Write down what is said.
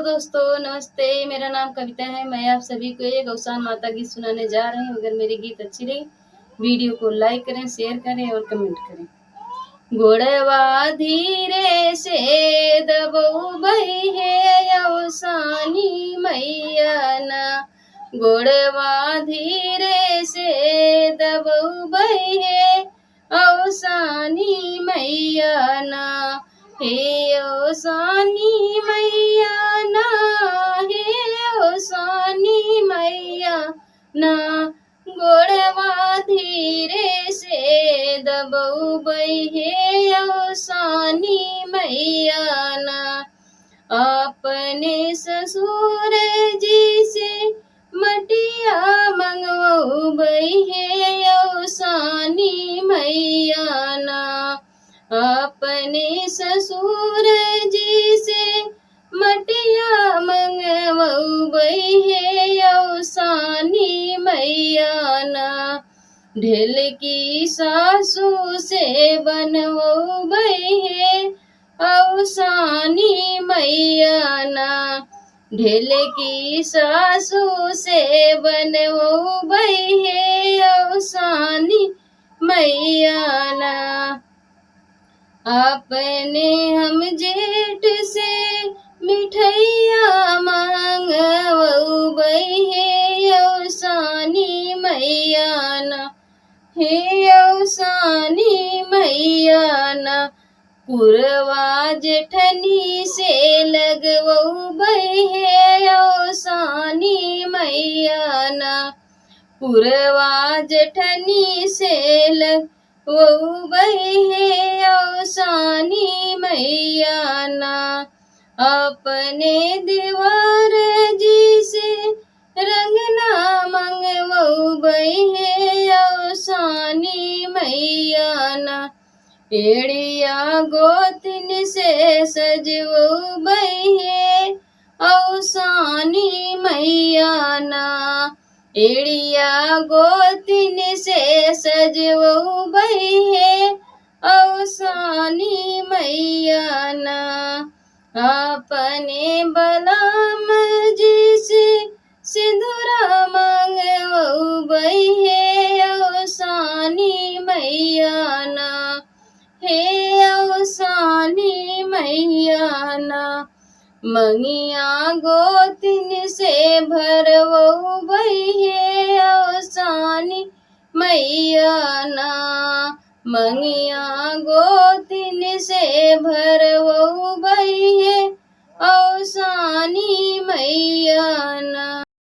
दोस्तों, नमस्ते। मेरा नाम कविता है। मैं आप सभी को एक गौसान माता गीत सुनाने जा रही हूँ। अगर मेरी गीत अच्छी लगी, वीडियो को लाइक करें, शेयर करें और कमेंट करें। गोड़वा धीरे से दबोबई है अवसानी मैया ना। गोड़वा धीरे से दबोबई है अवसानी मैया ना। हे अवसानी मैया ना, हे अवसानी मैया ना। गोड़वा धीरे से दबोबई है अवसानी मैया ना। अपने ससुर जी से मटिया मंगवई है अवसानी मैया ना। अपने ससुर जी से मटिया मंगवई है अवसानी मैया ना। ढेल की सासू से बनवई है अवसानी मैया ना। ढेल की सासू से बनवई है अवसानी मैया ना। अपने हम जेठ से मिठैया मांगवई है अवसानी मैया ना। हे अवसानी मैया ना। पुरवा जेठनी से लगवई है अवसानी मैया ना। पुरवा जेठनी से लगवई है अवसानी मैया ना। अपने दीवार जी से रंगना मंगवई है अवसानी मैया ना। एड़िया गोतिन से सजवई है अवसानी मैया ना। एड़िया गोतिन से सजवई है अवसानी मैया ना। अपने बलराम जी से सिंदूरा मंगवई है अवसानी मैया ना। हे अवसानी मैया ना। मंगिया गोतिन से भरवई है अवसानी मैया ना। मंगिया गोतिन से भरवई है अवसानी मैया।